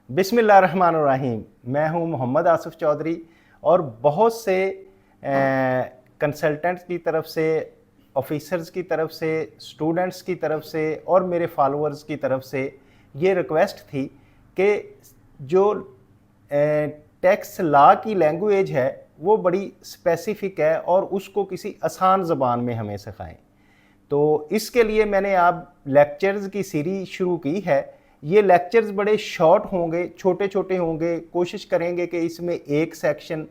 बिस्मिल्लाहिर्रहमानिर्रहीम। मैं हूं मोहम्मद आसिफ चौधरी और बहुत से कंसल्टेंट्स की तरफ से, ऑफिसर्स की तरफ से, स्टूडेंट्स की तरफ से और मेरे फॉलोअर्स की तरफ से ये रिक्वेस्ट थी कि जो टैक्स लॉ की लैंग्वेज है वो बड़ी स्पेसिफिक है और उसको किसी आसान ज़बान में हमें सिखाएं। तो इसके लिए मैंने आप लेक्चर्स की सीरीज शुरू की है। ये लेक्चर्स बड़े शॉर्ट होंगे, छोटे छोटे होंगे। कोशिश करेंगे कि इसमें एक सेक्शन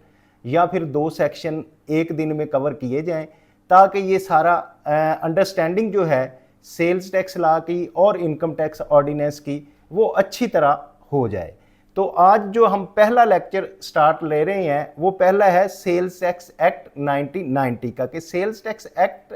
या फिर दो सेक्शन एक दिन में कवर किए जाएं, ताकि ये सारा अंडरस्टैंडिंग जो है सेल्स टैक्स लॉ की और इनकम टैक्स ऑर्डिनेंस की वो अच्छी तरह हो जाए। तो आज जो हम पहला लेक्चर स्टार्ट ले रहे हैं वो पहला है सेल्स टैक्स एक्ट 1990 का, कि सेल्स टैक्स एक्ट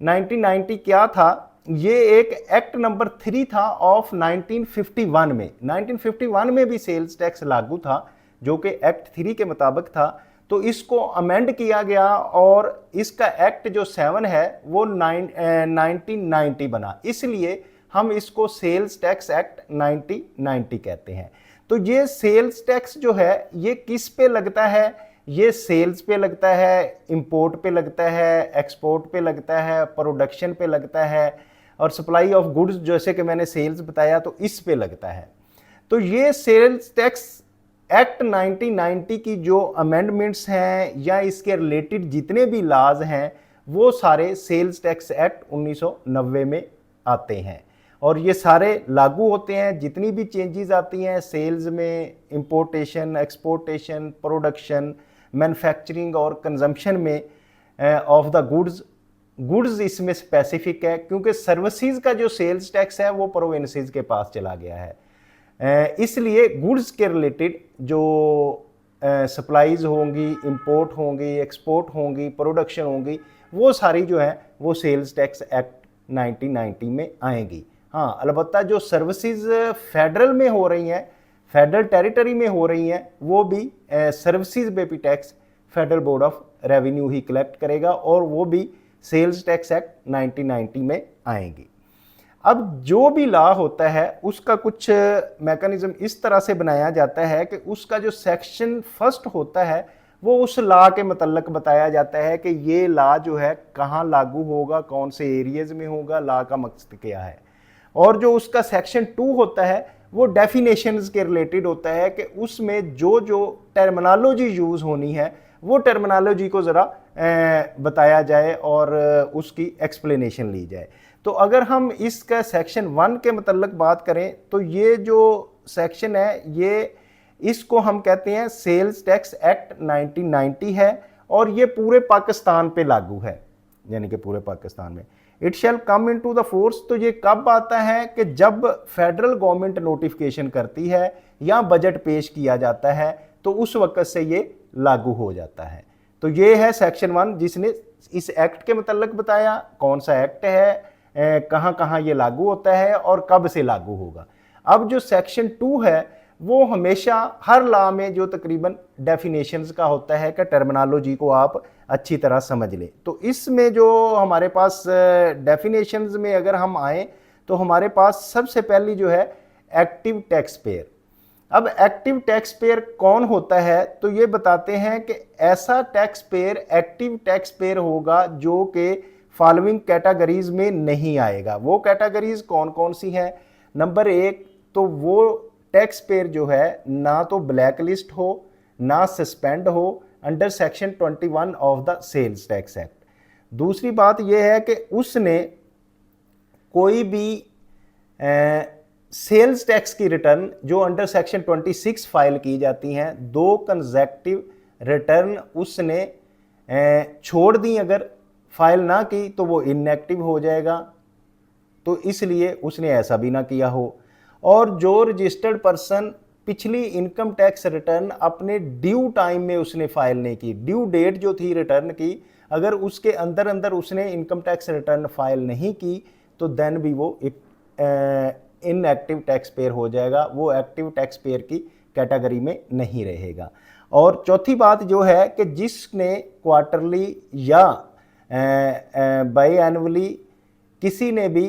1990 क्या था। ये एक एक्ट नंबर 3 था ऑफ 1951 में। 1951 में भी सेल्स टैक्स लागू था जो कि एक्ट 3 के मुताबिक था। तो इसको अमेंड किया गया और इसका एक्ट जो 7 है वो 1990 बना, इसलिए हम इसको सेल्स टैक्स एक्ट 1990 कहते हैं। तो ये सेल्स टैक्स जो है ये किस पे लगता है? ये सेल्स पे लगता है, इंपोर्ट पे लगता है, एक्सपोर्ट पे लगता है, प्रोडक्शन पे लगता है और सप्लाई ऑफ गुड्स जैसे कि मैंने सेल्स बताया तो इस पे लगता है। तो ये सेल्स टैक्स एक्ट 1990 की जो अमेंडमेंट्स हैं या इसके रिलेटेड जितने भी लॉज हैं वो सारे सेल्स टैक्स एक्ट 1990 में आते हैं और ये सारे लागू होते हैं। जितनी भी चेंजेस आती हैं सेल्स में, इंपोर्टेशन, एक्सपोर्टेशन, प्रोडक्शन, मैन्युफैक्चरिंग और कंजम्पशन में ऑफ द गुड्स इसमें स्पेसिफिक है, क्योंकि सर्विसेज का जो सेल्स टैक्स है वो प्रोविंसेस के पास चला गया है। इसलिए गुड्स के रिलेटेड जो सप्लाईज होंगी, इंपोर्ट होंगी, एक्सपोर्ट होंगी, प्रोडक्शन होंगी, वो सारी जो है वो सेल्स टैक्स एक्ट 1990 में आएंगी। हाँ, अलबत्ता जो सर्विसेज फेडरल में हो रही हैं, फेडरल टेरिटरी में हो रही हैं, वो भी सर्विसेज पे भी tax federal board of revenue he collect करेगा और वो भी सेल्स टैक्स एक्ट 1990 में आएंगी। अब जो भी लॉ होता है उसका कुछ मैकेनिज्म इस तरह से बनाया जाता है कि उसका जो सेक्शन फर्स्ट होता है वो उस लॉ के मतलब बताया जाता है कि ये लॉ जो है कहाँ लागू होगा, कौन से एरियाज में होगा, लॉ का मकसद क्या है। और जो उसका सेक्शन 2 होता है वो डेफिनेशंस के रिलेटेड होता है कि उसमें जो जो टर्मिनोलॉजी यूज होनी है वो टर्मिनोलॉजी को ज़रा बताया जाए और उसकी एक्सप्लेनेशन ली जाए। तो अगर हम इसका सेक्शन 1 के मतलब बात करें तो ये जो सेक्शन है ये इसको हम कहते हैं सेल्स टैक्स एक्ट 1990 है और ये पूरे पाकिस्तान पे लागू है, यानी कि पूरे पाकिस्तान में। It shall come into the force, तो ये कब आता है कि जब फेडरल गवर्नमेंट नोटिफिकेशन करती है या बजट पेश किया जाता है तो उस वक्त से ये लागू हो जाता है। तो ये है सेक्शन 1 जिसने इस एक्ट के मतलब बताया कौन सा एक्ट है, कहाँ कहाँ ये लागू होता है और कब से लागू होगा। अब जो सेक्शन 2 है वो हमेशा हर लॉ में जो तकरीबन डेफिनेशंस का होता है कि टर्मिनोलॉजी को आप अच्छी तरह समझ लें। तो इसमें जो हमारे पास डेफिनेशंस में अगर हम आए तो हमारे पास सबसे पहली जो है एक्टिव टैक्स पेयर। अब एक्टिव टैक्स पेयर कौन होता है तो ये बताते हैं कि ऐसा tax payer active tax payer होगा जो कि फॉलोइंग कैटेगरीज में नहीं आएगा। वो कैटेगरीज कौन कौन सी हैं? नंबर 1 तो वो टैक्स पेयर जो है ना तो ब्लैक लिस्ट हो ना सस्पेंड हो under section 21 of the sales tax act. दूसरी बात यह है कि उसने कोई भी सेल्स टैक्स की रिटर्न जो अंडर सेक्शन 26 फाइल की जाती हैं, 2 कंसेक्टिव रिटर्न उसने छोड़ दी, अगर फाइल ना की तो वो इनएक्टिव हो जाएगा, तो इसलिए उसने ऐसा भी ना किया हो। और जो रजिस्टर्ड पर्सन पिछली इनकम टैक्स रिटर्न अपने ड्यू टाइम में उसने फाइल नहीं की, ड्यू डेट जो थी रिटर्न की, अगर उसके अंदर अंदर उसने इनकम टैक्स रिटर्न फाइल नहीं की तो देन भी वो इनएक्टिव टैक्स पेयर हो जाएगा, वो एक्टिव टैक्स पेयर की कैटेगरी में नहीं रहेगा। और चौथी बात जो है कि जिसने क्वार्टरली या बाई एनुअली किसी ने भी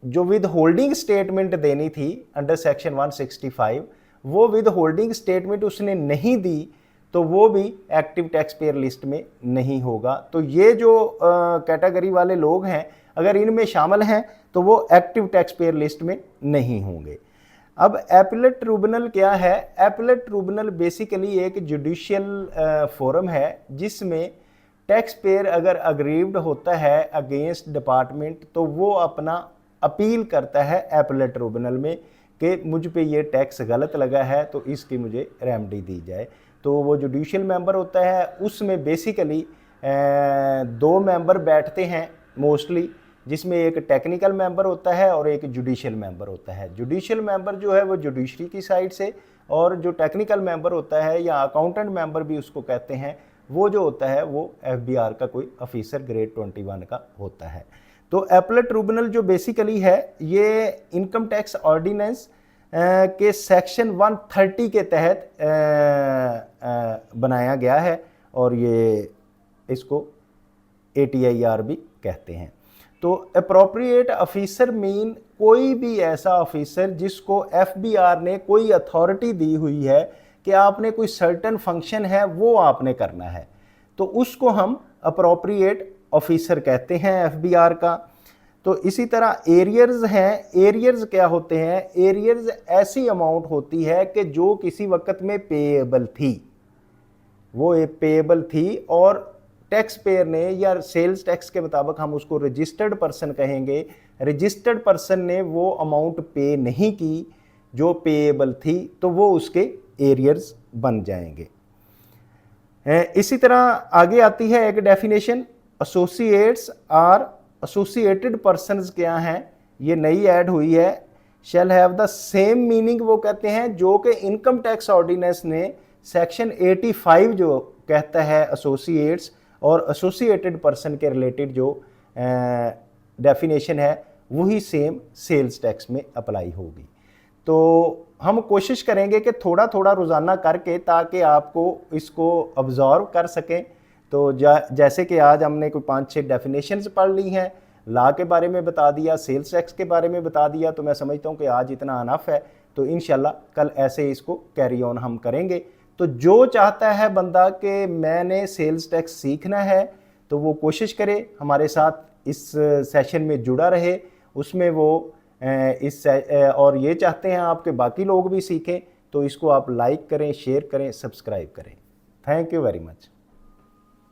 जो विद होल्डिंग स्टेटमेंट देनी थी अंडर सेक्शन 165, वो विद होल्डिंग स्टेटमेंट उसने नहीं दी, तो वो भी एक्टिव टैक्स पेयर लिस्ट में नहीं होगा। तो ये जो कैटेगरी वाले लोग हैं, अगर इनमें शामिल हैं तो वो एक्टिव टैक्स पेयर लिस्ट में नहीं होंगे। अब एपीलेट ट्रिब्यूनल क्या है? एपीलेट ट्रिब्यूनल बेसिकली एक जुडिशियल फोरम है जिसमें टैक्स पेयर अगर अग्रीव्ड होता है अगेंस्ट डिपार्टमेंट, तो वो अपना अपील करता है एपीलेट ट्रिब्यूनल में कि मुझ पे ये टैक्स गलत लगा है, तो इसकी मुझे रेमेडी दी जाए। तो वो जुडिशियल मेंबर होता है, उसमें बेसिकली 2 मेंबर बैठते हैं मोस्टली, जिसमें एक टेक्निकल मेंबर होता है और एक जुडिशियल मेंबर होता है। जुडिशियल मेंबर जो है वो जुडिशरी की साइड से, और जो टेक्निकल मेंबर होता है या अकाउंटेंट मेंबर भी उसको कहते हैं, वो जो होता है वो एफबीआर का कोई ऑफिसर ग्रेड 21 का होता है। तो एपीलेट ट्रिब्यूनल जो बेसिकली है, ये इनकम टैक्स ऑर्डिनेंस के सेक्शन 130 के तहत बनाया गया है, और ये इसको ATIR भी कहते हैं। तो अप्रोप्रिएट ऑफिसर मीन कोई भी ऐसा ऑफिसर जिसको एफबीआर ने कोई अथॉरिटी दी हुई है कि आपने कोई सर्टेन फंक्शन है वो आपने करना है, तो उसको हम अप्रोप्रिएट ऑफिसर कहते हैं एफबीआर का। तो इसी तरह एरियर्स हैं। एरियर्स क्या होते हैं? एरियर्स ऐसी अमाउंट होती है कि जो किसी वक्त में पेएबल थी, वो पेएबल थी और टैक्स पेयर ने, या सेल्स टैक्स के मुताबिक हम उसको रजिस्टर्ड पर्सन कहेंगे, रजिस्टर्ड पर्सन ने वो अमाउंट पे नहीं की जो पेएबल थी, तो वो उसके एरियर्स बन जाएंगे। इसी तरह आगे आती है एक डेफिनेशन, एसोसिएट्स और एसोसिएटेड पर्सन्स क्या हैं, ये नई ऐड हुई है। Shall have the same meaning, वो कहते हैं जो कि इनकम टैक्स ऑर्डिनेंस ने सेक्शन 85 जो कहता है एसोसिएट्स और एसोसिएटेड पर्सन के रिलेटेड जो डेफिनेशन है, वही सेम सेल्स टैक्स में अप्लाई होगी। तो हम कोशिश करेंगे कि थोड़ा थोड़ा रोज़ाना करके, ताकि आपको इसको ऑब्जर्व कर सकें। तो जैसे कि आज हमने कोई 5-6 डेफिनेशंस पढ़ ली हैं, लॉ के बारे में बता दिया, सेल्स टैक्स के बारे में बता दिया, तो मैं समझता हूँ कि आज इतना अनफ है। तो इंशाल्लाह कल ऐसे इसको कैरी ऑन हम करेंगे। तो जो चाहता है बंदा कि मैंने सेल्स टैक्स सीखना है, तो वो कोशिश करे हमारे साथ इस सेशन में जुड़ा रहे। उसमें वो और ये चाहते हैं आपके बाकी लोग भी सीखें, तो इसको आप लाइक करें, शेयर करें, सब्सक्राइब करें। Thank you very much.